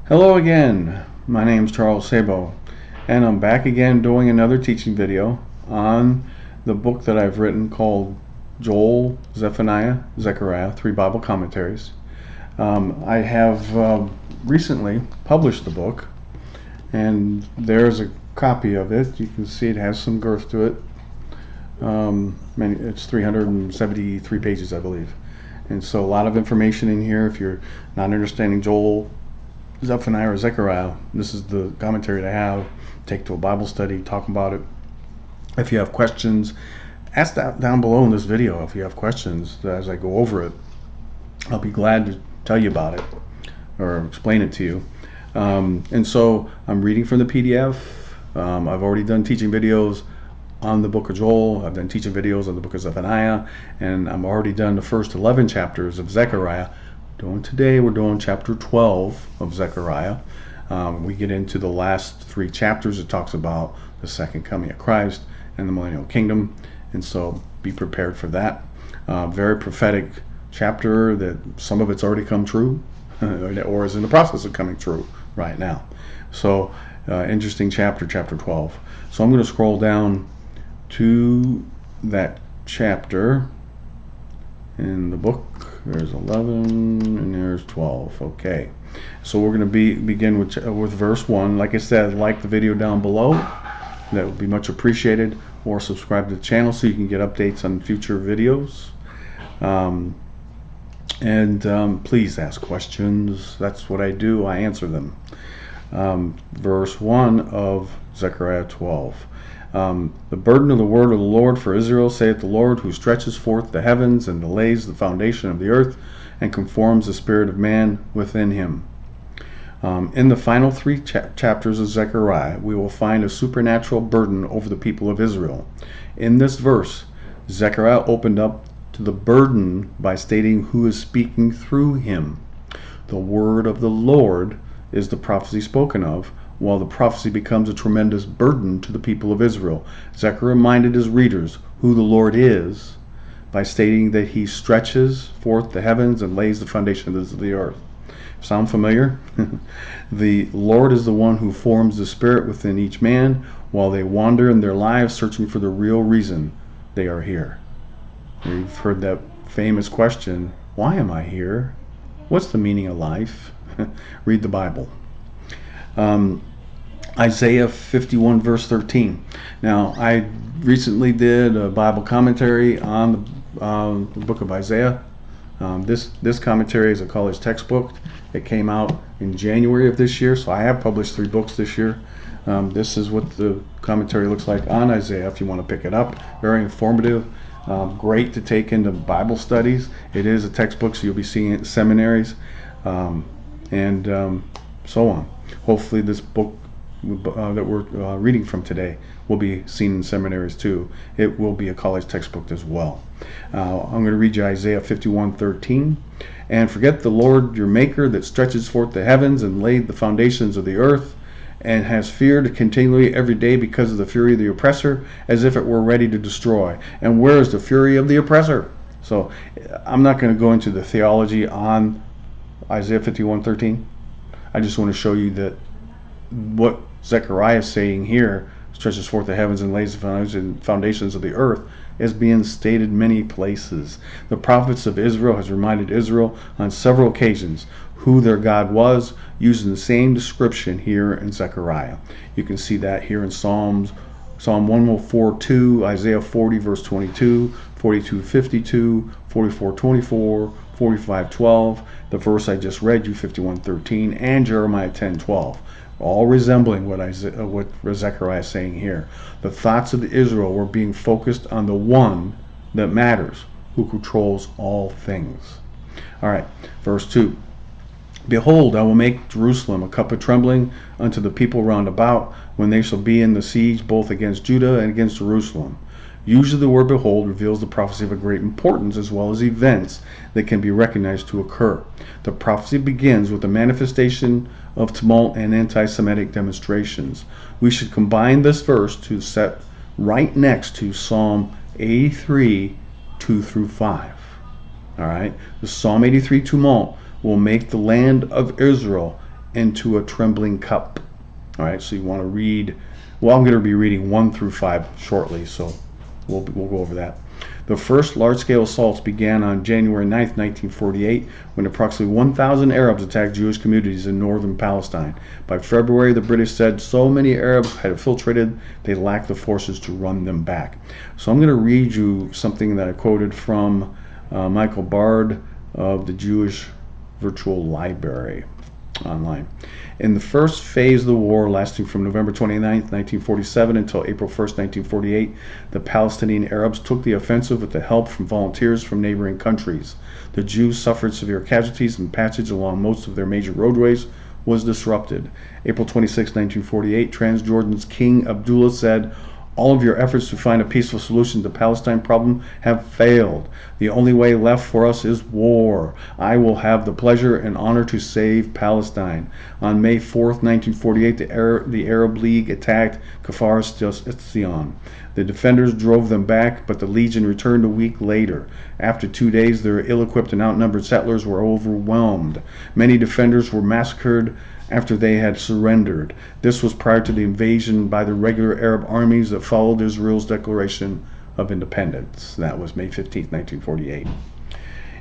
Hello again, my name is Charles Sabo, and I'm back again doing another teaching video on the book that I've written called Joel, Zephaniah, Zechariah, 3 Bible Commentaries. I have recently published the book, and there's a copy of it. You can see it has some girth to it. It's 373 pages, I believe. And so a lot of information in here. If you're not understanding Joel, Zephaniah, or Zechariah, this is the commentary to have. Take to a Bible study, talk about it. If you have questions, ask that down below in this video. If you have questions as I go over it, I'll be glad to tell you about it or explain it to you. And so I'm reading from the PDF. I've already done teaching videos on the book of Joel. I've done teaching videos on the book of Zephaniah, and I'm already done the first 11 chapters of Zechariah. Today we're doing chapter 12 of Zechariah. We get into the last 3 chapters. It talks about the second coming of Christ and the millennial kingdom, and so be prepared for that. Very prophetic chapter that some of it's already come true or is in the process of coming true right now. So interesting chapter 12. So I'm going to scroll down to that chapter in the book. There's 11 and there's 12. Okay, so we're going to begin with verse 1. Like I said, like the video down below, that would be much appreciated, or subscribe to the channel so you can get updates on future videos. Please ask questions. That's what I do. I answer them. Verse 1 of Zechariah 12. The burden of the word of the Lord for Israel, saith the Lord, who stretches forth the heavens and lays the foundation of the earth and conforms the spirit of man within him. In the final 3 chapters of Zechariah, we will find a supernatural burden over the people of Israel. In this verse, Zechariah opened up to the burden by stating who is speaking through him. The word of the Lord is the prophecy spoken of, while the prophecy becomes a tremendous burden to the people of Israel. Zechariah reminded his readers who the Lord is by stating that he stretches forth the heavens and lays the foundation of the earth. Sound familiar? The Lord is the one who forms the spirit within each man while they wander in their lives searching for the real reason they are here. You've heard that famous question, why am I here? What's the meaning of life? Read the Bible. Isaiah 51 verse 13. Now, I recently did a Bible commentary on the book of Isaiah. This commentary is a college textbook. It came out in January of this year, so I have published 3 books this year. This is what the commentary looks like on Isaiah if you want to pick it up. Very informative. Great to take into Bible studies. It is a textbook, so you'll be seeing it in seminaries and so on. Hopefully this book that we're reading from today will be seen in seminaries too. It will be a college textbook as well. I'm going to read you Isaiah 51:13. And forget the Lord your maker that stretches forth the heavens and laid the foundations of the earth, and has feared continually every day because of the fury of the oppressor, as if it were ready to destroy. And where is the fury of the oppressor? So I'm not going to go into the theology on Isaiah 51:13. I just want to show you that what Zechariah is saying here, stretches forth the heavens and lays the foundations of the earth, is being stated many places. The prophets of Israel has reminded Israel on several occasions who their God was, using the same description here in Zechariah. You can see that here in Psalm 104:2, Isaiah 40 verse 22, 42:52, 44:24, 45:12, the verse I just read you, 51:13, and Jeremiah 10:12. All resembling what Zechariah is saying here. The thoughts of Israel were being focused on the one that matters, who controls all things. All right, verse 2. Behold, I will make Jerusalem a cup of trembling unto the people round about, when they shall be in the siege both against Judah and against Jerusalem. Usually the word behold reveals the prophecy of a great importance as well as events that can be recognized to occur. The prophecy begins with the manifestation of tumult and anti-Semitic demonstrations. We should combine this verse to set right next to Psalm 83, 2 through 5. All right, the Psalm 83 tumult will make the land of Israel into a trembling cup. All right, so you want to read, well, I'm going to be reading 1 through 5 shortly, so we'll go over that. The first large-scale assaults began on January 9th, 1948, when approximately 1,000 Arabs attacked Jewish communities in northern Palestine. By February, the British said so many Arabs had infiltrated, they lacked the forces to run them back. So I'm going to read you something that I quoted from Michael Bard of the Jewish Virtual Library online. In the first phase of the war, lasting from November 29th, 1947 until April 1st, 1948, the Palestinian Arabs took the offensive with the help from volunteers from neighboring countries. The Jews suffered severe casualties, and passage along most of their major roadways was disrupted. April 26, 1948, Transjordan's King Abdullah said, "All of your efforts to find a peaceful solution to the Palestine problem have failed. The only way left for us is war. I will have the pleasure and honor to save Palestine." On May 4th, 1948, the Arab League attacked Kfar Etzion. The defenders drove them back, but the Legion returned a week later. After 2 days, their ill-equipped and outnumbered settlers were overwhelmed. Many defenders were massacred after they had surrendered. This was prior to the invasion by the regular Arab armies that followed Israel's declaration of independence. That was May 15, 1948.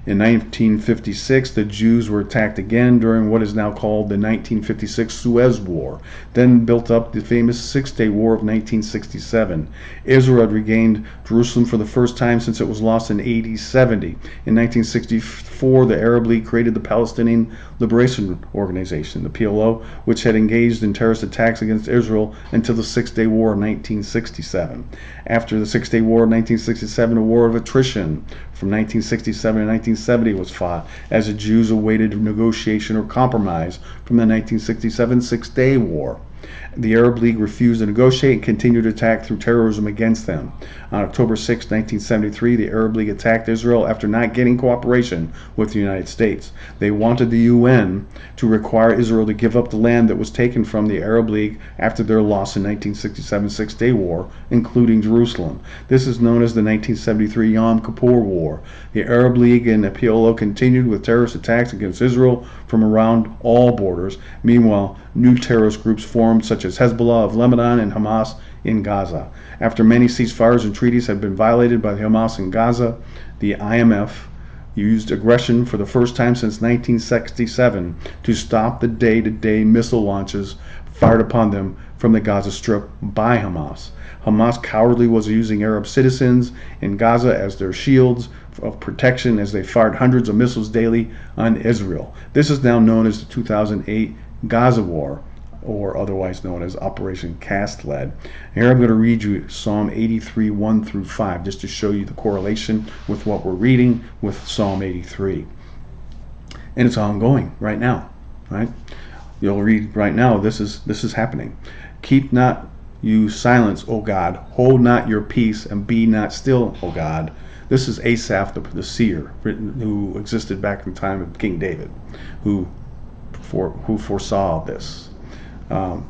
In 1956, the Jews were attacked again during what is now called the 1956 Suez War, then built up the famous Six-Day War of 1967. Israel had regained Jerusalem for the first time since it was lost in AD 70. In 1964, the Arab League created the Palestinian Liberation Organization, the PLO, which had engaged in terrorist attacks against Israel until the Six-Day War of 1967. After the Six-Day War of 1967, a war of attrition from 1967 to 1970 was fought as the Jews awaited negotiation or compromise from the 1967 Six-Day War. The Arab League refused to negotiate and continued to attack through terrorism against them. On October 6, 1973, the Arab League attacked Israel after not getting cooperation with the United States. They wanted the UN to require Israel to give up the land that was taken from the Arab League after their loss in 1967 Six-Day War, including Jerusalem. This is known as the 1973 Yom Kippur War. The Arab League and the PLO continued with terrorist attacks against Israel from around all borders. Meanwhile, new terrorist groups formed, such as Hezbollah of Lebanon and Hamas in Gaza. After many ceasefires and treaties had been violated by Hamas in Gaza, the IMF used aggression for the first time since 1967 to stop the day-to-day missile launches fired upon them from the Gaza Strip by Hamas. Hamas cowardly was using Arab citizens in Gaza as their shields of protection as they fired hundreds of missiles daily on Israel. This is now known as the 2008 Gaza War, or otherwise known as Operation Cast Lead. Here I'm going to read you Psalm 83, 1 through 5, just to show you the correlation with what we're reading with Psalm 83. And it's ongoing right now, right? You'll read right now, this is happening. "Keep not you silence, O God. Hold not your peace, and be not still, O God." This is Asaph the seer, who existed back in the time of King David, who foresaw this.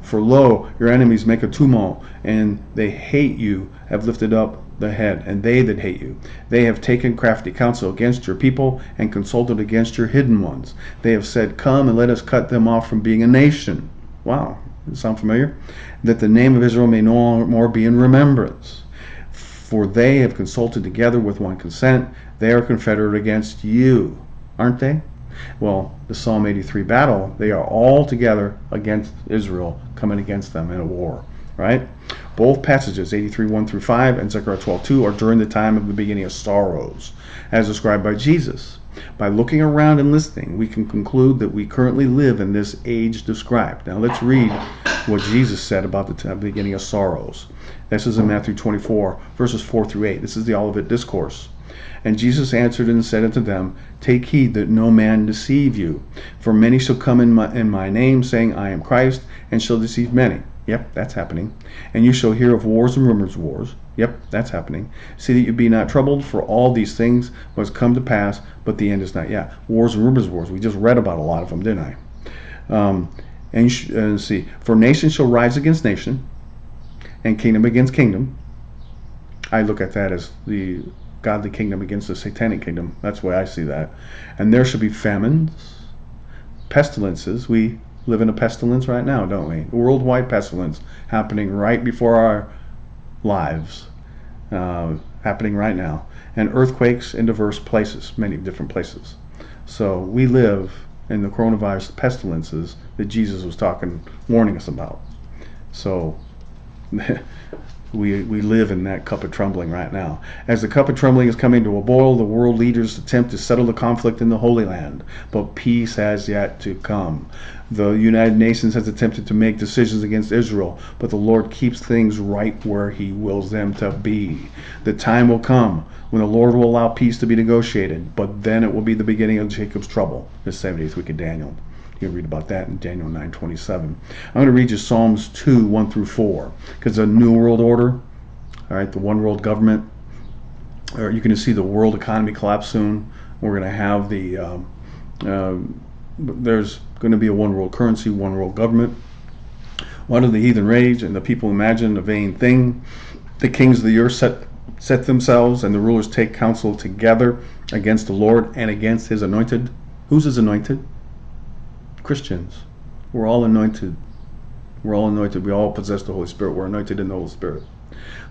"For lo, your enemies make a tumult, and they hate you, have lifted up the head, and they that hate you. They have taken crafty counsel against your people, and consulted against your hidden ones. They have said, come and let us cut them off from being a nation." Wow, does it sound familiar? "That the name of Israel may no more be in remembrance. For they have consulted together with one consent. They are confederate against you." Aren't they? Well, the Psalm 83 battle, they are all together against Israel, coming against them in a war, right? Both passages, 83, 1 through 5 and Zechariah 12, 2, are during the time of the beginning of sorrows, as described by Jesus. By looking around and listening, we can conclude that we currently live in this age described. Now let's read what Jesus said about the beginning of sorrows. This is in Matthew 24, verses 4 through 8. This is the Olivet Discourse. "And Jesus answered and said unto them, Take heed that no man deceive you. For many shall come in my name, saying, I am Christ, and shall deceive many." Yep, that's happening. "And you shall hear of wars and rumors of wars." Yep, that's happening. "See that you be not troubled, for all these things must come to pass, but the end is not yet." Wars and rumors of wars. We just read about a lot of them, didn't I? And see, "For nation shall rise against nation, and kingdom against kingdom." I look at that as the godly kingdom against the satanic kingdom. That's the way I see that. "And there shall be famines, pestilences." We live in a pestilence right now, don't we? A worldwide pestilence happening right before our lives, happening right now. And earthquakes in diverse places, many different places. So we live in the coronavirus pestilences that Jesus was warning us about. So we live in that cup of trembling right now. As the cup of trembling is coming to a boil, the world leaders attempt to settle the conflict in the Holy Land, but peace has yet to come. The United Nations has attempted to make decisions against Israel, but the Lord keeps things right where He wills them to be. The time will come when the Lord will allow peace to be negotiated, but then it will be the beginning of Jacob's trouble, the 70th week of Daniel. You can read about that in Daniel 9:27. I'm going to read you Psalms 2, 1 through 4, because the New World Order, all right, the one world government, or you're going to see the world economy collapse soon. We're going to have there's going to be a one world currency, one world government. Why do the heathen rage and the people imagine a vain thing? The kings of the earth set themselves, and the rulers take counsel together against the Lord and against His anointed. Who's His anointed? Christians. We're all anointed. We're all anointed. We all possess the Holy Spirit. We're anointed in the Holy Spirit.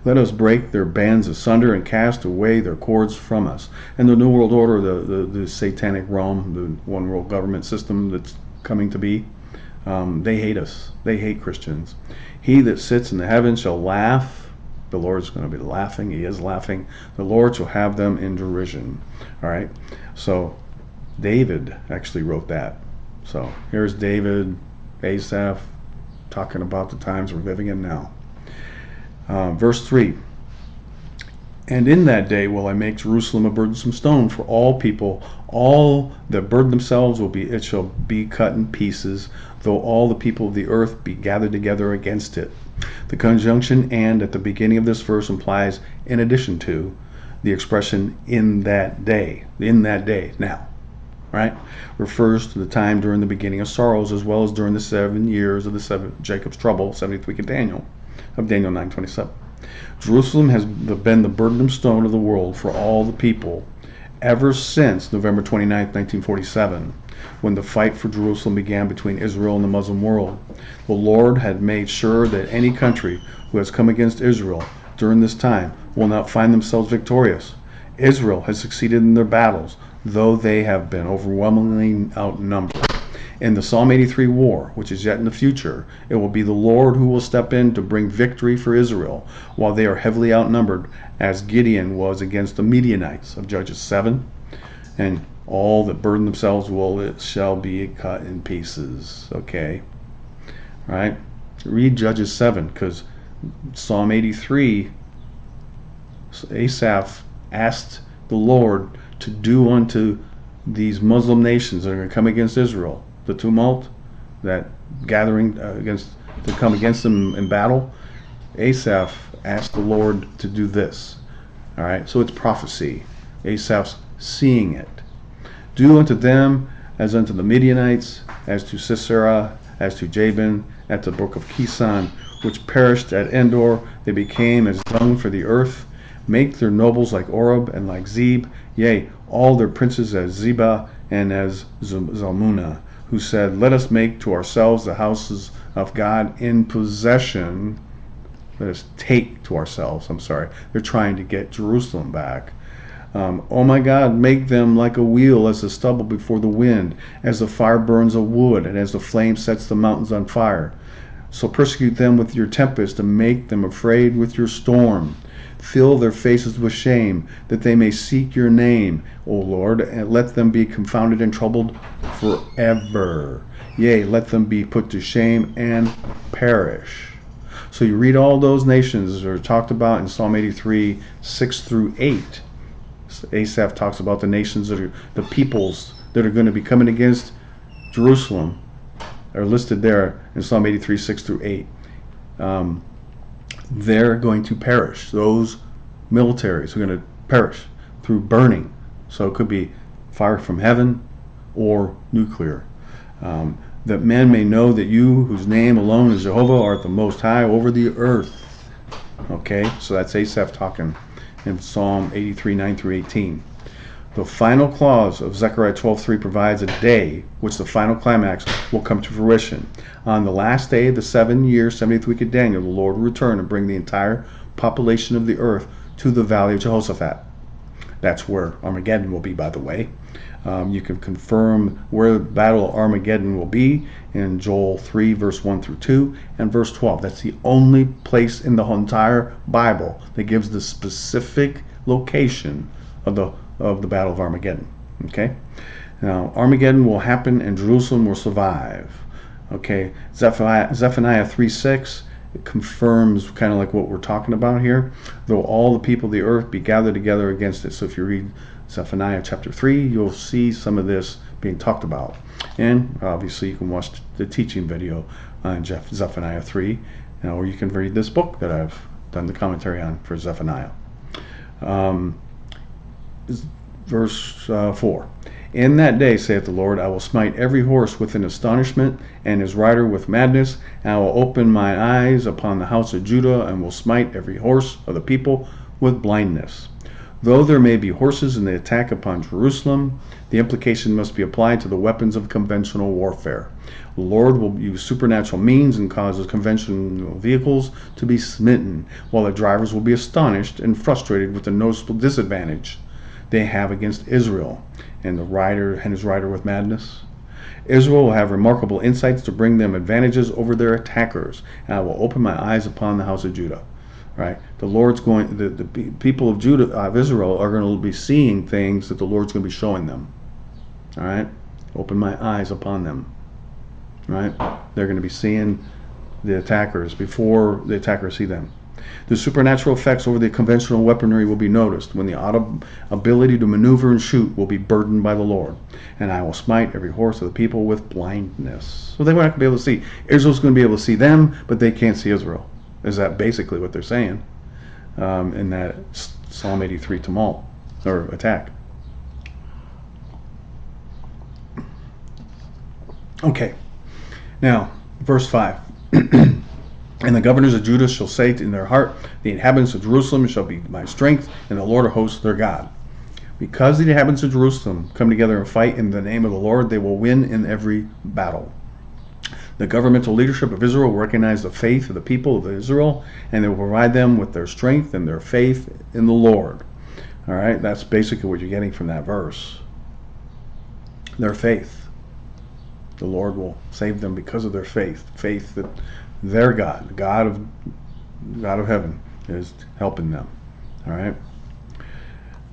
Let us break their bands asunder and cast away their cords from us. And the New World Order, the satanic realm, the one world government system that's coming to be, they hate us. They hate Christians. He that sits in the heavens shall laugh. The Lord's going to be laughing. He is laughing. The Lord shall have them in derision. All right. So David actually wrote that. So here's David, Asaph, talking about the times we're living in now. Verse 3. And in that day will I make Jerusalem a burdensome stone for all people. All that burden themselves it shall be cut in pieces, though all the people of the earth be gathered together against it. The conjunction "and" at the beginning of this verse implies in addition to the expression in that day. In that day, now. Right? Refers to the time during the beginning of sorrows, as well as during the 7 years of Jacob's trouble, 70th week of Daniel 9:27. Jerusalem has been the burdensome stone of the world for all the people ever since November 29th, 1947, when the fight for Jerusalem began between Israel and the Muslim world. The Lord had made sure that any country who has come against Israel during this time will not find themselves victorious. Israel has succeeded in their battles, though they have been overwhelmingly outnumbered. In the Psalm 83 war, which is yet in the future, it will be the Lord who will step in to bring victory for Israel, while they are heavily outnumbered, as Gideon was against the Midianites of Judges 7. And all that burden themselves it shall be cut in pieces. Okay? Right? Read Judges 7, because Psalm 83, Asaph asked the Lord to do unto these Muslim nations that are going to come against Israel, the tumult, that gathering to come against them in battle. Asaph asked the Lord to do this. All right, so it's prophecy. Asaph's seeing it. Do unto them as unto the Midianites, as to Sisera, as to Jabin, at the brook of Kison, which perished at Endor. They became as dung for the earth. Make their nobles like Oreb and like Zeb, yea, all their princes as Zebah and as Zalmunna, who said, let us make to ourselves the houses of God in possession. Let us take to ourselves. They're trying to get Jerusalem back. Oh my God, make them like a wheel, as the stubble before the wind, as the fire burns a wood, and as the flame sets the mountains on fire. So persecute them with your tempest, and make them afraid with your storm. Fill their faces with shame, that they may seek your name, O Lord, and let them be confounded and troubled forever. Yea, let them be put to shame and perish. So you read all those nations that are talked about in Psalm 83, 6 through 8. Asaph talks about the nations that are the peoples that are going to be coming against Jerusalem, are listed there in Psalm 83, 6 through 8. They're going to perish. Those militaries are going to perish through burning. So it could be fire from heaven or nuclear. That men may know that you, whose name alone is Jehovah, art the most high over the earth. Okay, so that's Asaph talking in Psalm 83, 9 through 18. The final clause of Zechariah 12:3 provides a day which the final climax will come to fruition. On the last day of the 7-year, 70th week of Daniel, the Lord will return and bring the entire population of the earth to the valley of Jehoshaphat. That's where Armageddon will be, by the way. You can confirm where the battle of Armageddon will be in Joel 3, verse 1 through 2, and verse 12. That's the only place in the entire Bible that gives the specific location of the battle of Armageddon. Okay? Now, Armageddon will happen and Jerusalem will survive. Okay? Zephaniah 3:6, it confirms kind of like what we're talking about here. Though all the people of the earth be gathered together against it. So if you read Zephaniah chapter 3, you'll see some of this being talked about. And obviously you can watch the teaching video on Zephaniah 3, or you can read this book that I've done the commentary on for Zephaniah. Verse 4. In that day, saith the Lord, I will smite every horse with an astonishment, and his rider with madness, and I will open my eyes upon the house of Judah, and will smite every horse of the people with blindness. Though there may be horses in the attack upon Jerusalem, the implication must be applied to the weapons of conventional warfare. The Lord will use supernatural means and causes conventional vehicles to be smitten, while the drivers will be astonished and frustrated with the noticeable disadvantage they have against Israel and his rider with madness. Israel will have remarkable insights to bring them advantages over their attackers, and I will open my eyes upon the house of Judah. Right? The people of Judah, of Israel, are going to be seeing things that the Lord's going to be showing them. All right? Open my eyes upon them. Right? They're going to be seeing the attackers before the attackers see them. The supernatural effects over the conventional weaponry will be noticed when the ability to maneuver and shoot will be burdened by the Lord. And I will smite every horse of the people with blindness. So they won't be able to see. Israel's going to be able to see them, but they can't see Israel. Is that basically what they're saying in that Psalm 83 tumult or attack? Okay. Now, verse 5. And the governors of Judah shall say in their heart, the inhabitants of Jerusalem shall be my strength, and the Lord of hosts their God. Because the inhabitants of Jerusalem come together and fight in the name of the Lord, they will win in every battle. The governmental leadership of Israel will recognize the faith of the people of Israel, and they will provide them with their strength and their faith in the Lord. All right, that's basically what you're getting from that verse. Their faith. The Lord will save them because of their faith. Faith that their God, the God of heaven, is helping them. All right.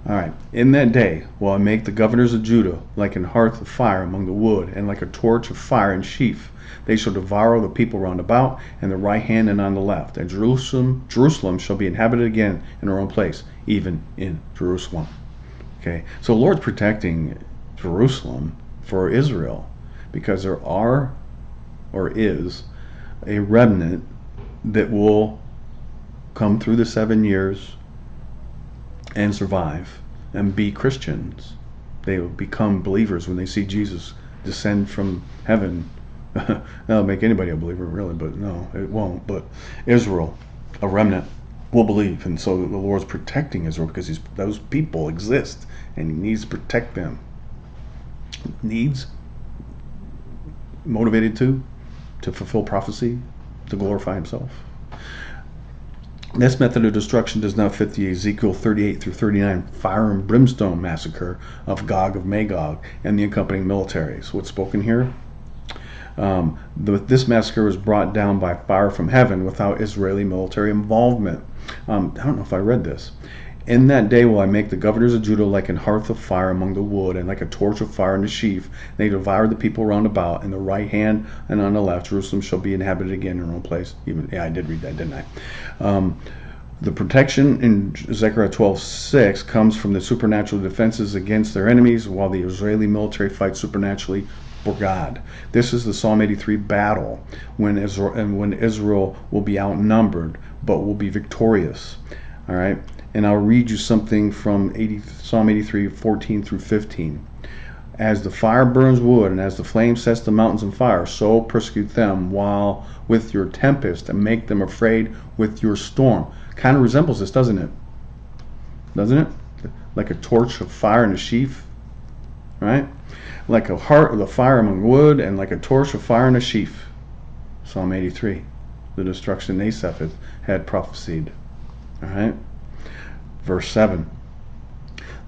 All right. In that day will I make the governors of Judah like an hearth of fire among the wood, and like a torch of fire in sheaf. They shall devour the people round about, and the right hand and on the left. And Jerusalem shall be inhabited again in her own place, even in Jerusalem. Okay. So the Lord's protecting Jerusalem for Israel, because there are, or is, a remnant that will come through the 7 years and survive and be Christians. They will become believers when they see Jesus descend from heaven. That'll make anybody a believer, really, but no, it won't. But Israel, a remnant, will believe, and so the Lord's protecting Israel because those people exist, and He needs to protect them. Needs, motivated to fulfill prophecy, to glorify Himself. This method of destruction does not fit the Ezekiel 38 through 39 fire and brimstone massacre of Gog of Magog and the accompanying militaries. What's spoken here? This massacre was brought down by fire from heaven without Israeli military involvement. I don't know if I read this. In that day will I make the governors of Judah like an hearth of fire among the wood, and like a torch of fire in the sheaf. They devour the people round about, and the right hand and on the left. Jerusalem shall be inhabited again in her own place. I did read that, didn't I? The protection in Zechariah 12:6 comes from the supernatural defenses against their enemies, while the Israeli military fights supernaturally for God. This is the Psalm 83 battle when Israel will be outnumbered, but will be victorious. All right. And I'll read you something from Psalm 83, 14 through 15. As the fire burns wood, and as the flame sets the mountains on fire, so persecute them while with your tempest, and make them afraid with your storm. Kind of resembles this, doesn't it? Doesn't it? like a torch of fire in a sheaf, right? Like a heart of the fire among wood, and like a torch of fire in a sheaf. Psalm 83, the destruction Asaph had prophesied. All right. Verse 7.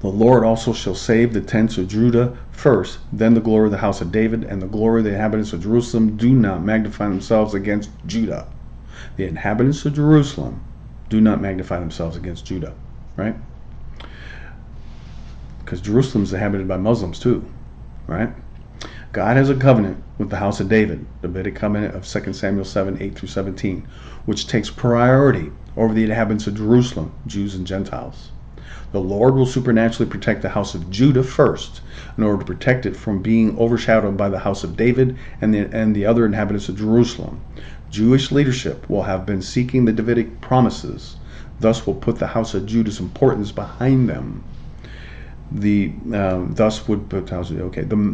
The Lord also shall save the tents of Judah first, then the glory of the house of David, and the glory of the inhabitants of Jerusalem do not magnify themselves against Judah. The inhabitants of Jerusalem do not magnify themselves against Judah, right? Because Jerusalem is inhabited by Muslims too, right? God has a covenant with the house of David, the Davidic covenant of 2 Samuel 7, 8 through 17, which takes priority over the inhabitants of Jerusalem, Jews and Gentiles. The Lord will supernaturally protect the house of Judah first, in order to protect it from being overshadowed by the house of David and the other inhabitants of Jerusalem. Jewish leadership will have been seeking the Davidic promises, thus will put the house of Judah's importance behind them. The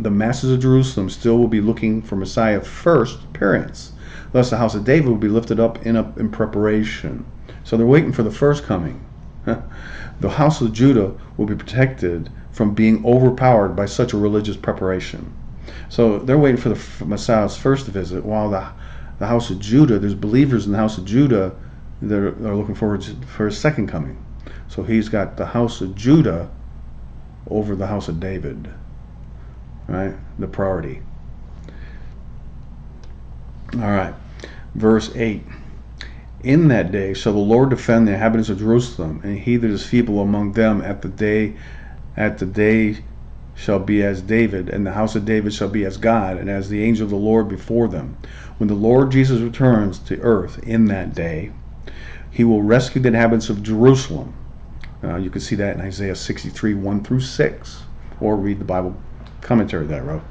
masses of Jerusalem still will be looking for Messiah first appearance. Thus the house of David will be lifted up in preparation. So they're waiting for the first coming. The house of Judah will be protected from being overpowered by such a religious preparation. So they're waiting for the Messiah's first visit, while the house of Judah, there's believers in the house of Judah that are looking forward for his second coming. So he's got the house of Judah over the house of David, right? The priority. All right, verse 8. In that day shall the Lord defend the inhabitants of Jerusalem, and he that is feeble among them at the day shall be as David, and the house of David shall be as God, and as the angel of the Lord before them. When the Lord Jesus returns to earth in that day, he will rescue the inhabitants of Jerusalem. You can see that in Isaiah 63, 1 through 6, or read the Bible commentary that I wrote.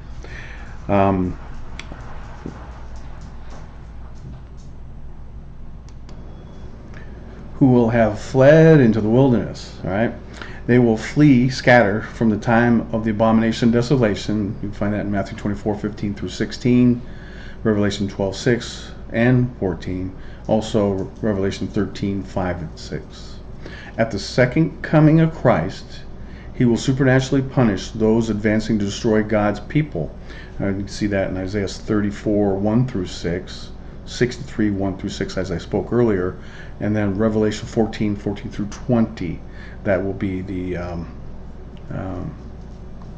Who will have fled into the wilderness, all right? They will flee, scatter from the time of the abomination and desolation. You can find that in Matthew 24, 15 through 16, Revelation 12, 6 and 14, also Revelation 13, 5 and 6. At the second coming of Christ, he will supernaturally punish those advancing to destroy God's people. You can see that in Isaiah 34, 1 through 6, 63, 1 through 6, as I spoke earlier, and then Revelation 14, 14 through 20. That will be the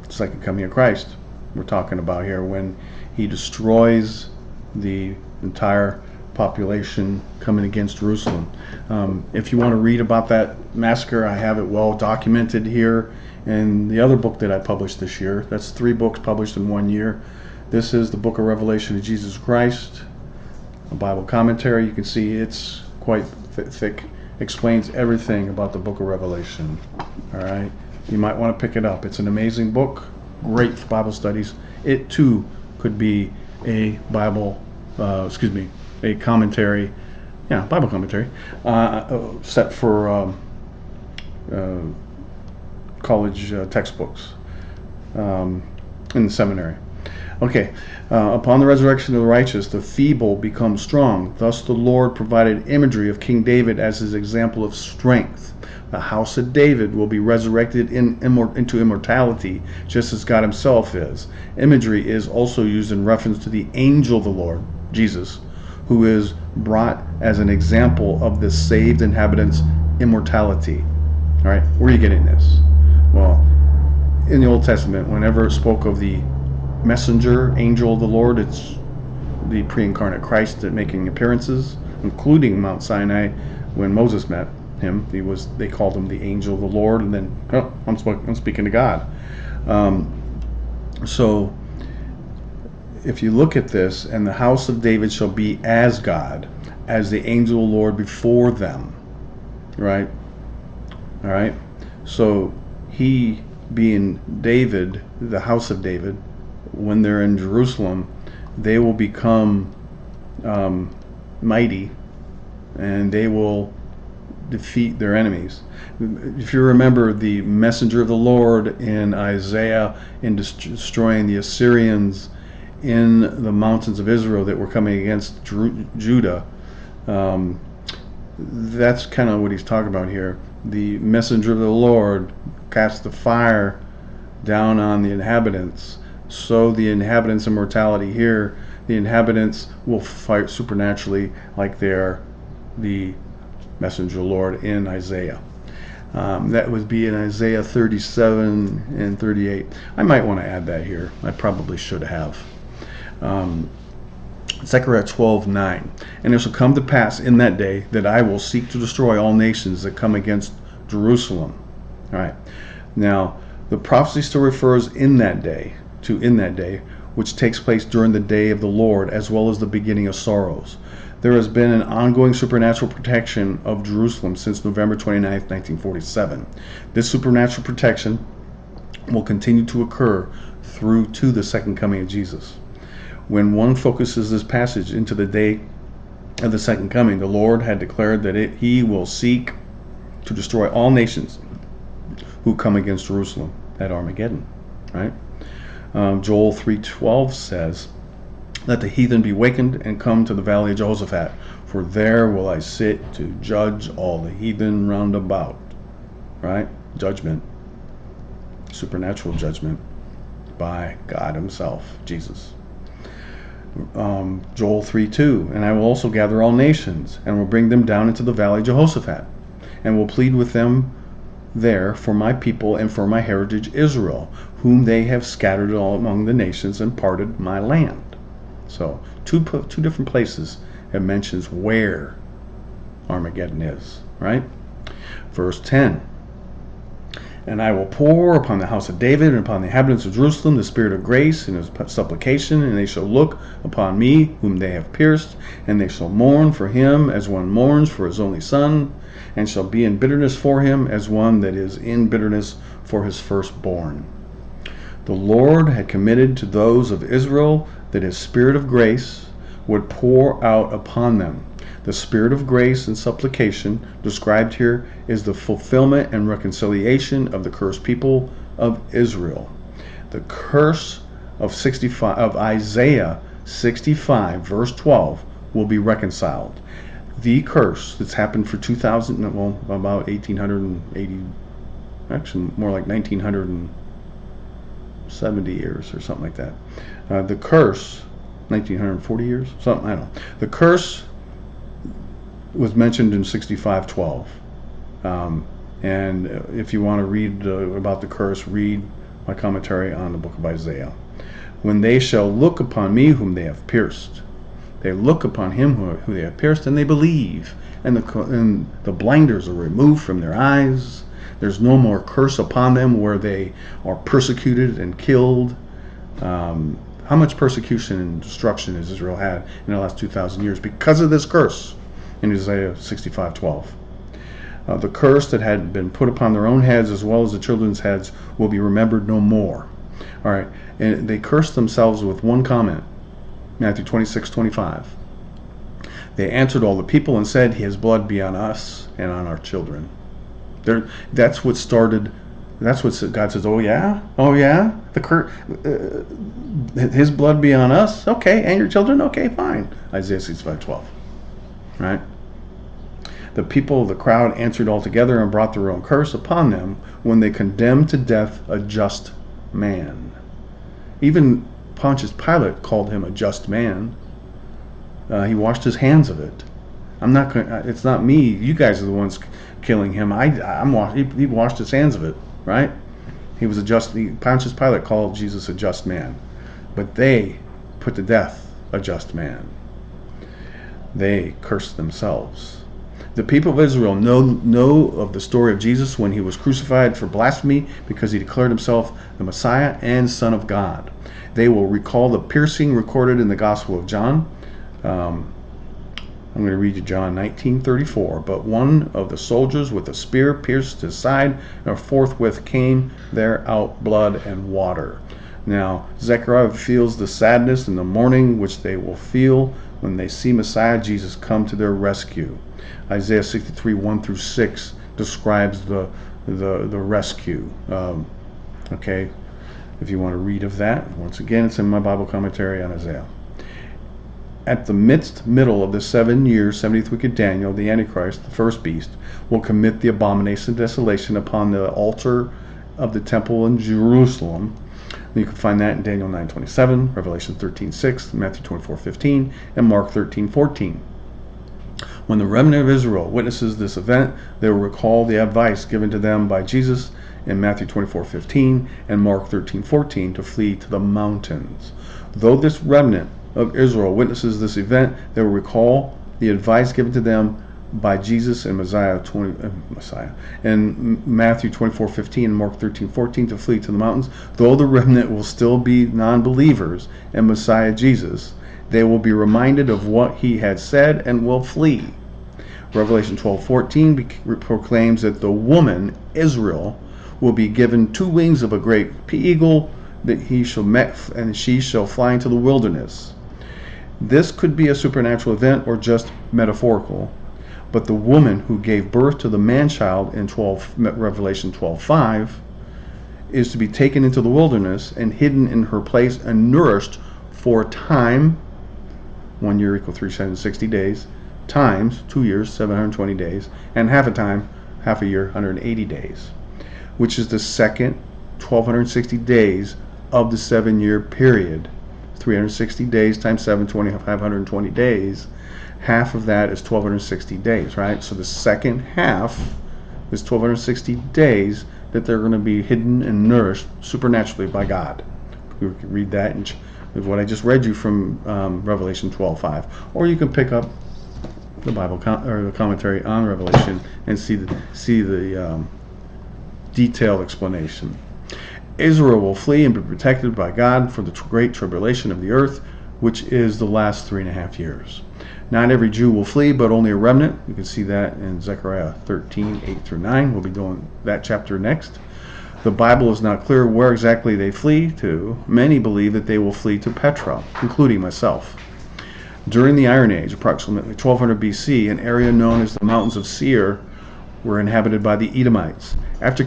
second coming of Christ we're talking about here, when he destroys the entire population coming against Jerusalem. If you want to read about that massacre, I have it well documented here in the other book that I published this year. That's 3 books published in 1 year. This is the Book of Revelation of Jesus Christ, a Bible commentary. You can see it's quite thick, explains everything about the Book of Revelation. All right, you might want to pick it up. It's an amazing book, great for Bible studies. It too could be a Bible, a commentary, Bible commentary, set for college textbooks in the seminary. Okay, upon the resurrection of the righteous, the feeble become strong. Thus the Lord provided imagery of King David as his example of strength. The house of David will be resurrected into immortality, just as God himself is. Imagery is also used in reference to the angel of the Lord, Jesus, who is brought as an example of the saved inhabitants' immortality. All right, where are you getting this? Well, in the Old Testament, whenever it spoke of the messenger, angel of the Lord, it's the pre-incarnate Christ making appearances, including Mount Sinai when Moses met him. They called him the angel of the Lord, and then I'm speaking to God. So if you look at this, and the house of David shall be as God, as the angel of the Lord before them, right? All right, so he being David, the house of David, when they're in Jerusalem, they will become mighty, and they will defeat their enemies. If you remember the messenger of the Lord in Isaiah in destroying the Assyrians in the mountains of Israel that were coming against Judah, that's kind of what he's talking about here. the messenger of the Lord cast the fire down on the inhabitants. So the inhabitants' immortality here, the inhabitants will fight supernaturally like they are the messenger of the Lord in Isaiah. That would be in Isaiah 37 and 38. I might want to add that here. I probably should have. Zechariah 12:9. And it shall come to pass in that day that I will seek to destroy all nations that come against Jerusalem. All right. Now, the prophecy still refers in that day, which takes place during the day of the Lord, as well as the beginning of sorrows. There has been an ongoing supernatural protection of Jerusalem since November 29th, 1947. This supernatural protection will continue to occur through to the second coming of Jesus. When one focuses this passage into the day of the second coming, the Lord had declared that he will seek to destroy all nations who come against Jerusalem at Armageddon. Right? Joel 3:12 says, "Let the heathen be wakened and come to the valley of Jehoshaphat, for there will I sit to judge all the heathen round about." Right? Judgment. Supernatural judgment by God himself, Jesus. Joel 3:2, "And I will also gather all nations, and will bring them down into the valley of Jehoshaphat, and will plead with them there for my people and for my heritage Israel, whom they have scattered all among the nations and parted my land." So two different places it mentions where Armageddon is, right? Verse 10, "And I will pour upon the house of David and upon the inhabitants of Jerusalem the spirit of grace and his supplication, and they shall look upon me whom they have pierced, and they shall mourn for him as one mourns for his only son, and shall be in bitterness for him as one that is in bitterness for his firstborn." The Lord had committed to those of Israel that his spirit of grace would pour out upon them. The spirit of grace and supplication described here is the fulfillment and reconciliation of the cursed people of Israel. The curse of Isaiah 65 verse 12 will be reconciled. The curse that's happened for 2,000, well, about 1880, actually more like 1970 years or something like that. The curse, 1940 years, something, I don't know. The curse was mentioned in 65:12. And if you want to read about the curse, read my commentary on the book of Isaiah. "When they shall look upon me whom they have pierced." They look upon him who they have pierced, and they believe. And the blinders are removed from their eyes. There's no more curse upon them where they are persecuted and killed. How much persecution and destruction has Israel had in the last 2,000 years because of this curse in Isaiah 65:12? The curse that had been put upon their own heads as well as the children's heads will be remembered no more. All right, and they cursed themselves with one comment, Matthew 26:25. "They answered all the people and said, his blood be on us and on our children." That's what started. That's what God says. Oh yeah, his blood be on us. Okay, and your children. Okay, fine. Isaiah 65:12. Right. The people of the crowd answered all together and brought their own curse upon them when they condemned to death a just man. Even Pontius Pilate called him a just man. He washed his hands of it. It's not me. You guys are the ones killing him. He washed his hands of it, right? Pontius Pilate called Jesus a just man, but they put to death a just man. They cursed themselves. The people of Israel know of the story of Jesus when he was crucified for blasphemy because he declared himself the Messiah and Son of God. They will recall the piercing recorded in the Gospel of John. I'm going to read you John 19:34. "But one of the soldiers with a spear pierced his side, and forthwith came there out blood and water." Now, Zechariah feels the sadness and the mourning which they will feel when they see Messiah Jesus come to their rescue. Isaiah 63:1-6 describes the rescue. Okay, if you want to read of that, once again, it's in my Bible commentary on Isaiah. at the middle of the 7 years, 70th week of Daniel, the Antichrist, the first beast, will commit the abomination of desolation upon the altar of the temple in Jerusalem. You can find that in Daniel 9:27, Revelation 13:6, Matthew 24:15, and Mark 13:14. When the remnant of Israel witnesses this event, they will recall the advice given to them by Jesus in Matthew 24:15 and Mark 13:14 to flee to the mountains. Though this remnant of Israel witnesses this event, they will recall the advice given to them by Jesus and Messiah in Matthew 24:15 and Mark 13:14 to flee to the mountains. Though the remnant will still be non-believers in Messiah Jesus, they will be reminded of what he had said and will flee. Revelation 12:14 proclaims that the woman Israel will be given 2 wings of a great eagle, that she shall fly into the wilderness. This could be a supernatural event or just metaphorical, but the woman who gave birth to the man-child in Revelation 12:5 is to be taken into the wilderness and hidden in her place and nourished for a time, 1 year equal 360 days, times 2 years, 720 days, and half a year, 180 days, which is the second 1260 days of the 7-year period. 360 days times 720, 520 days. Half of that is 1260 days, right? So the second half is 1260 days that they're going to be hidden and nourished supernaturally by God. You can read that in what I just read you from Revelation 12:5, or you can pick up the Bible or the commentary on Revelation and see the detailed explanation. Israel will flee and be protected by God for the great tribulation of the earth, which is the last 3.5 years. Not every Jew will flee, but only a remnant. You can see that in Zechariah 13:8-9. We'll be doing that chapter next. The Bible is not clear where exactly they flee to. Many believe that they will flee to Petra, including myself. During the Iron Age, approximately 1200 BC, an area known as the Mountains of Seir were inhabited by the Edomites. After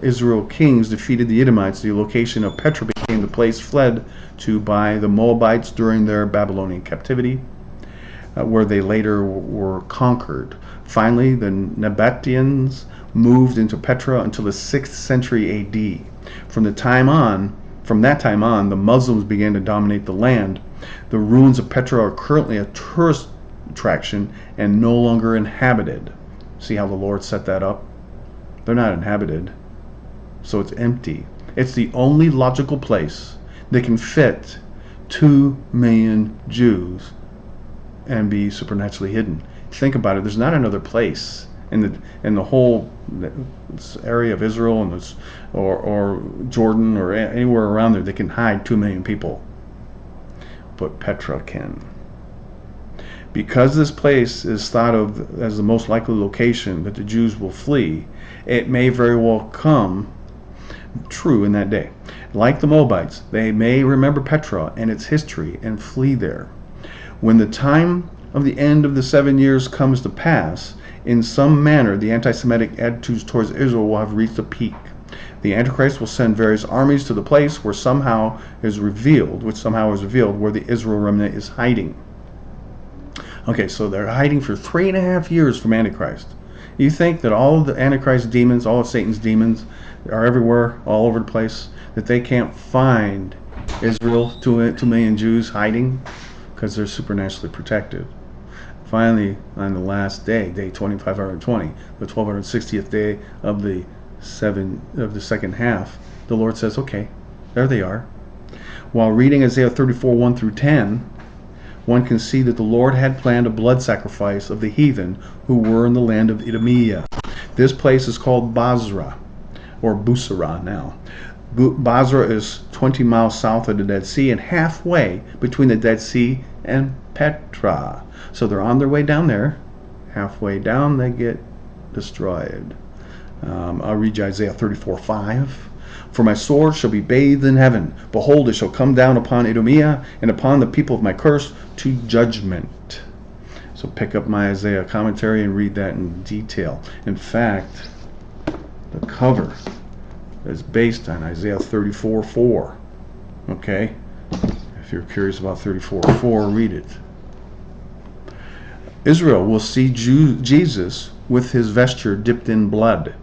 Israel kings defeated the Edomites, the location of Petra became the place fled to by the Moabites during their Babylonian captivity, where they later were conquered. Finally, the Nabateans moved into Petra until the 6th century AD. From that time on, the Muslims began to dominate the land. The ruins of Petra are currently a tourist attraction and no longer inhabited. See how the Lord set that up? They're not inhabited, so it's empty. It's the only logical place that can fit 2 million Jews and be supernaturally hidden. Think about it. There's not another place in the whole area of Israel and or Jordan or anywhere around there that can hide 2 million people. But Petra can. Because this place is thought of as the most likely location that the Jews will flee, it may very well come true in that day. Like the Moabites, they may remember Petra and its history and flee there. When the time of the end of the 7 years comes to pass, in some manner the anti-Semitic attitudes towards Israel will have reached a peak. The Antichrist will send various armies to the place where somehow is revealed where the Israel remnant is hiding. Okay, so they're hiding for 3.5 years from Antichrist. You think that all of the Antichrist demons, all of Satan's demons, are everywhere, all over the place, that they can't find Israel, 2 million Jews hiding? Because they're supernaturally protected. Finally, on the last day, day 2520, the 1260th day of the second half, the Lord says, okay, there they are. While reading Isaiah 34:1-10, one can see that the Lord had planned a blood sacrifice of the heathen who were in the land of Idumea. This place is called Basra, or Busra now. Basra is 20 miles south of the Dead Sea and halfway between the Dead Sea and Petra. So they're on their way down there. Halfway down, they get destroyed. I'll read you Isaiah 34:5. For my sword shall be bathed in heaven. Behold, it shall come down upon Idumea and upon the people of my curse to judgment. So pick up my Isaiah commentary and read that in detail. In fact, the cover is based on Isaiah 34:4. Okay? If you're curious about 34:4, read it. Israel will see Jesus with his vesture dipped in blood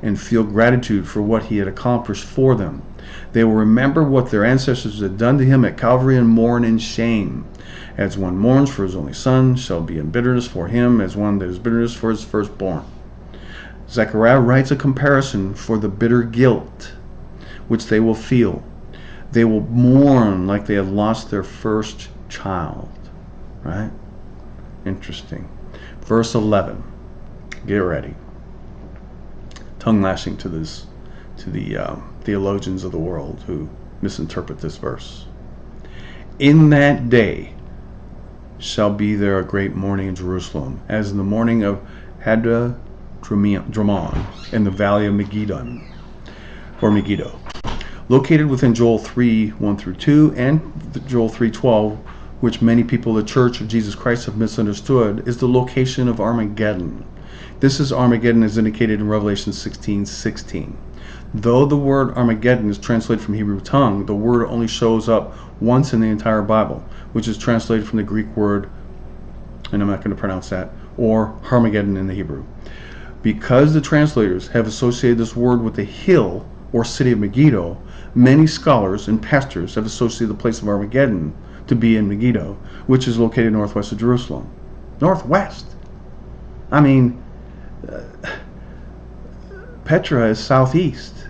and feel gratitude for what he had accomplished for them. They will remember what their ancestors had done to him at Calvary and mourn in shame. As one mourns for his only son, shall be in bitterness for him, as one that is bitterness for his firstborn. Zechariah writes a comparison for the bitter guilt which they will feel. They will mourn like they have lost their first child. Right? Interesting. Verse 11. Get ready. Tongue lashing to the theologians of the world who misinterpret this verse. In that day shall be there a great mourning in Jerusalem, as in the morning of Hadra Dramon in the valley of Megiddo, or Megiddo. Located within Joel 3:1-2 and Joel 3:12, which many people of the Church of Jesus Christ have misunderstood, is the location of Armageddon. This is Armageddon as indicated in Revelation 16:16. Though the word Armageddon is translated from Hebrew tongue, the word only shows up once in the entire Bible, which is translated from the Greek word, and I'm not going to pronounce that, or Armageddon in the Hebrew. Because the translators have associated this word with the hill or city of Megiddo, many scholars and pastors have associated the place of Armageddon to be in Megiddo, which is located northwest of Jerusalem. Northwest. I mean, Petra is southeast.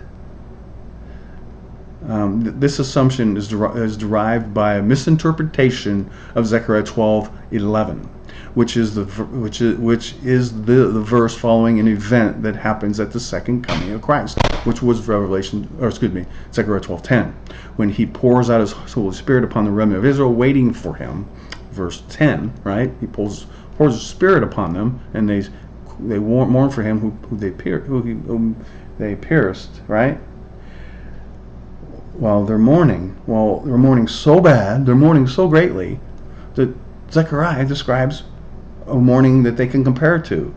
This assumption is derived by a misinterpretation of Zechariah 12:11, which is the verse following an event that happens at the second coming of Christ, which was Zechariah 12:10, when he pours out his Holy Spirit upon the remnant of Israel, waiting for him. Verse 10, right? He pours his Spirit upon them, and they mourn for him whom they pierced, right? They're mourning so bad, they're mourning so greatly, that Zechariah describes a mourning that they can compare to.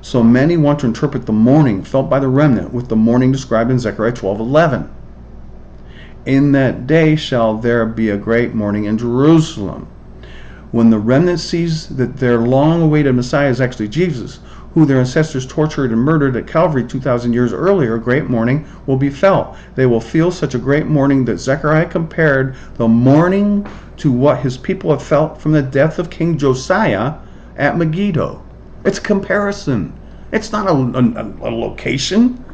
So many want to interpret the mourning felt by the remnant with the mourning described in Zechariah 12:11. In that day shall there be a great mourning in Jerusalem. When the remnant sees that their long-awaited Messiah is actually Jesus, who their ancestors tortured and murdered at Calvary 2,000 years earlier, great mourning will be felt. They will feel such a great mourning that Zechariah compared the mourning to what his people have felt from the death of King Josiah at Megiddo. It's a comparison. It's not a location.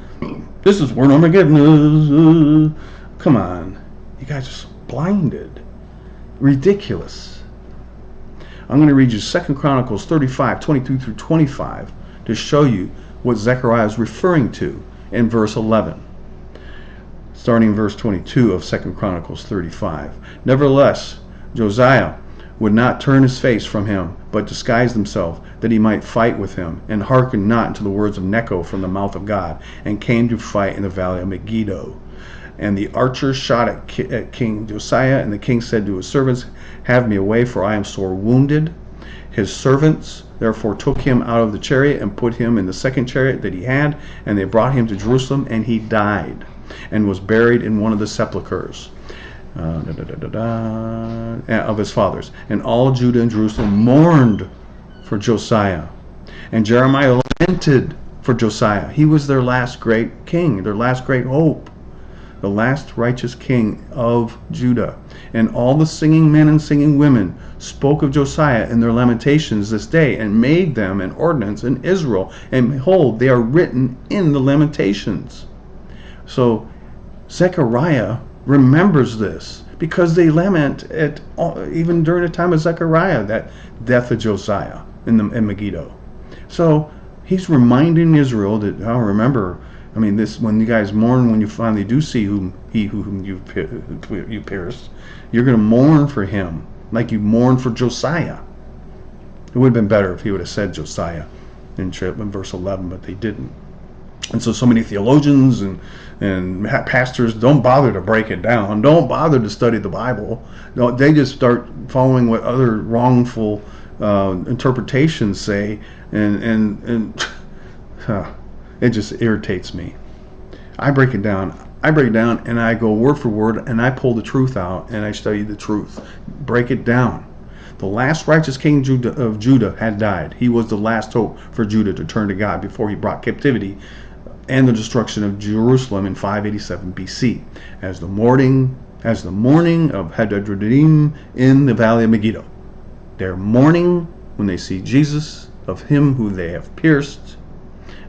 This is where Armageddon is. Come on. You guys are so blinded. Ridiculous. I'm going to read you 2 Chronicles 35:22-25 to show you what Zechariah is referring to in verse 11. Starting in verse 22 of 2 Chronicles 35. Nevertheless, Josiah would not turn his face from him, but disguised himself, that he might fight with him, and hearkened not unto the words of Necho from the mouth of God, and came to fight in the valley of Megiddo. And the archers shot at King Josiah, and the king said to his servants, Have me away, for I am sore wounded. His servants therefore took him out of the chariot and put him in the second chariot that he had, and they brought him to Jerusalem, and he died, and was buried in one of the sepulchres of his fathers. And all Judah and Jerusalem mourned for Josiah. And Jeremiah lamented for Josiah. He was their last great king, their last great hope, the last righteous king of Judah. And all the singing men and singing women spoke of Josiah in their lamentations this day, and made them an ordinance in Israel. And behold, they are written in the lamentations. So Zechariah remembers this, because they lament it even during the time of Zechariah, that death of Josiah in Megiddo. So he's reminding Israel that, remember, this, when you guys mourn, when you finally do see whom you pierced, you're going to mourn for him like you mourned for Josiah. It would have been better if he would have said Josiah in verse 11, but they didn't. And so many theologians and pastors don't bother to break it down, don't bother to study the Bible. No, they just start following what other wrongful interpretations say, and it just irritates me. I break it down, and I go word for word, and I pull the truth out, and I study the truth. Break it down. The last righteous king of Judah had died. He was the last hope for Judah to turn to God before he brought captivity and the destruction of Jerusalem in 587 BC, as the mourning of Hadadridim in the valley of Megiddo. They're mourning when they see Jesus, of him who they have pierced,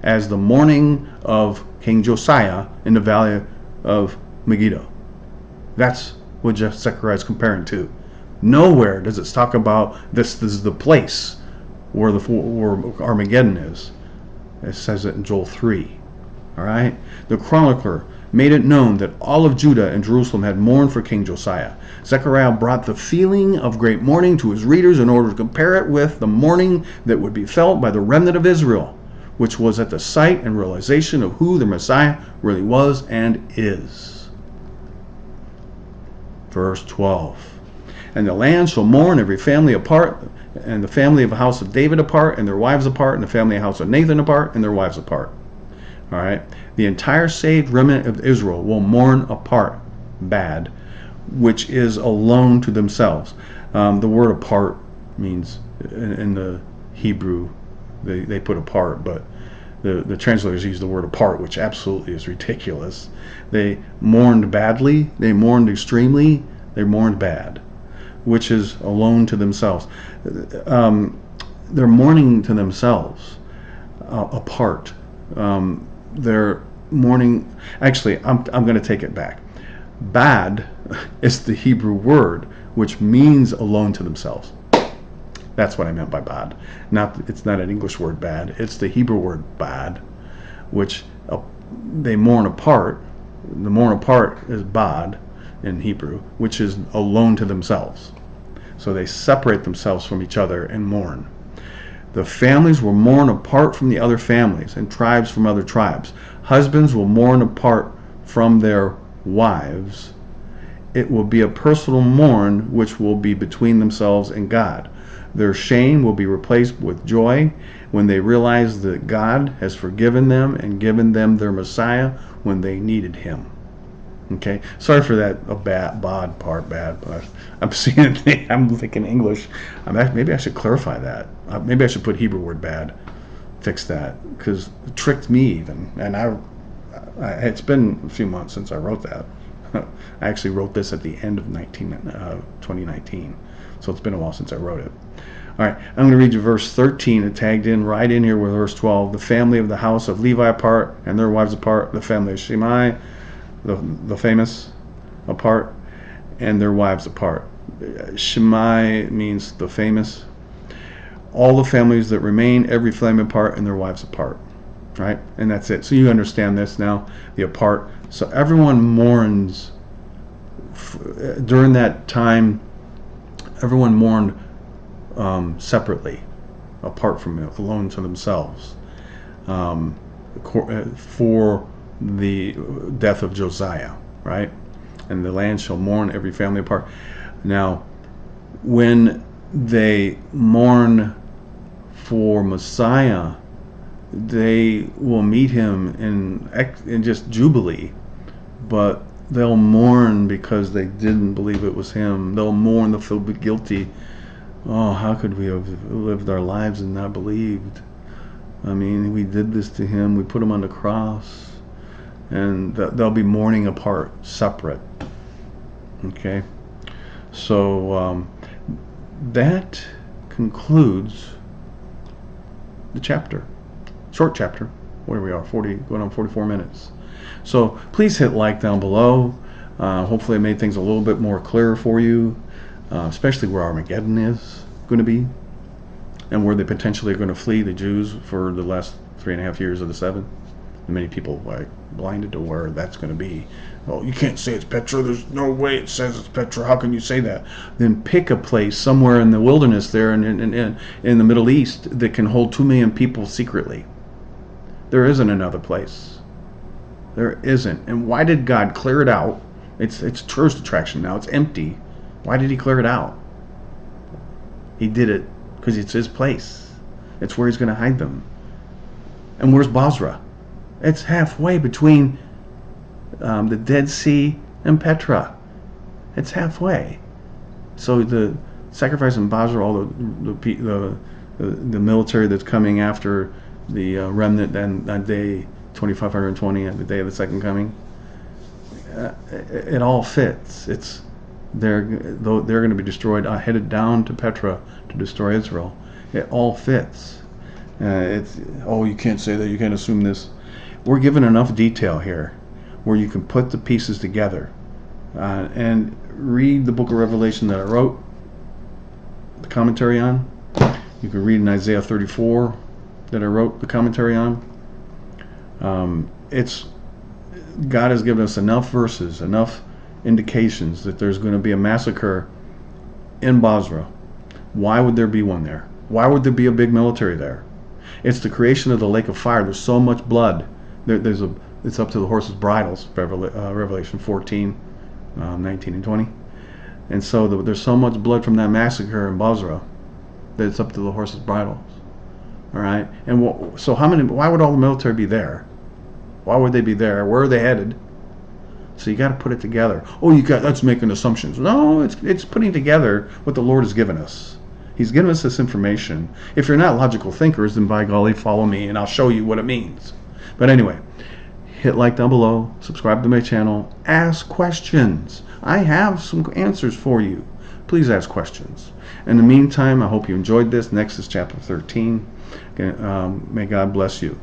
as the mourning of King Josiah in the valley of Megiddo. That's what Zechariah is comparing to. Nowhere does it talk about this is the place where Armageddon is. It says it in Joel 3. All right? The chronicler made it known that all of Judah and Jerusalem had mourned for King Josiah. Zechariah brought the feeling of great mourning to his readers in order to compare it with the mourning that would be felt by the remnant of Israel, which was at the sight and realization of who the Messiah really was and is. Verse 12. And the land shall mourn, every family apart, and the family of the house of David apart, and their wives apart, and the family of the house of Nathan apart, and their wives apart. All right? The entire saved remnant of Israel will mourn apart, bad, which is alone to themselves. The word apart means, in the Hebrew, they put apart, but the translators use the word apart, which absolutely is ridiculous. They mourned badly, they mourned extremely, they mourned bad, which is alone to themselves. They're mourning to themselves, apart. They're mourning. Actually, I'm going to take it back. Bad is the Hebrew word, which means alone to themselves. That's what I meant by bad. It's not an English word, bad. It's the Hebrew word bad, which they mourn apart. The mourn apart is bad in Hebrew, which is alone to themselves. So they separate themselves from each other and mourn. The families will mourn apart from the other families, and tribes from other tribes. Husbands will mourn apart from their wives. It will be a personal mourn which will be between themselves and God. Their shame will be replaced with joy when they realize that God has forgiven them and given them their Messiah when they needed him. Okay, sorry for that bad part, but I'm seeing it. I'm thinking English. Maybe I should clarify that. Maybe I should put Hebrew word bad. Fix that, because it tricked me even. And it's been a few months since I wrote that. I actually wrote this at the end of 2019, so it's been a while since I wrote it. All right, I'm going to read you verse 13. It tagged in right in here with verse 12. The family of the house of Levi apart, and their wives apart. The family of Shimei, the famous, apart, and their wives apart. Shimei means the famous. All the families that remain, every family apart, and their wives apart. Right? And that's it. So you understand this now, the apart. So everyone mourns during that time. Everyone mourned separately, apart from it, alone to themselves, for the death of Josiah, right? And the land shall mourn, every family apart. Now, when they mourn for Messiah, they will meet him in just jubilee, but they'll mourn because they didn't believe it was him. They'll mourn, they'll feel guilty. Oh, how could we have lived our lives and not believed? I mean, we did this to him. We put him on the cross. And they'll be mourning apart, separate. Okay? So that concludes the chapter. Short chapter. Where we are, going on 44 minutes. So please hit like down below. Hopefully it made things a little bit more clear for you, especially where Armageddon is going to be, and where they potentially are going to flee, the Jews, for the last 3.5 years of the 7. And many people are blinded to where that's going to be. Oh, you can't say it's Petra. There's no way it says it's Petra. How can you say that? Then pick a place somewhere in the wilderness there in the Middle East that can hold 2 million people secretly. There isn't another place. There isn't. And why did God clear it out? It's tourist attraction now. It's empty. Why did he clear it out? He did it because it's his place. It's where he's going to hide them. And where's Basra? It's halfway between the Dead Sea and Petra. It's halfway. So the sacrifice in Basra, all the military that's coming after the remnant and that day 2520 at the day of the second coming. It all fits. They're going to be destroyed, headed down to Petra to destroy Israel. It all fits. You can't say that, you can't assume this. We're given enough detail here where you can put the pieces together and read the book of Revelation that I wrote the commentary on. You can read in Isaiah 34 that I wrote the commentary on. God has given us enough verses, enough indications that there's going to be a massacre in Basra. Why would there be one there? Why would there be a big military there? It's the creation of the lake of fire. There's so much blood. It's up to the horses' bridles, Revelation 14, 19 and 20. And so there's so much blood from that massacre in Basra that it's up to the horses' bridles. All right. And why would all the military be there? Why would they be there? Where are they headed? So you got to put it together. That's making assumptions. No, it's putting together what the Lord has given us. He's given us this information. If you're not logical thinkers, then by golly, follow me and I'll show you what it means. But anyway, hit like down below, subscribe to my channel, ask questions. I have some answers for you. Please ask questions. In the meantime, I hope you enjoyed this. Next is chapter 13. May God bless you.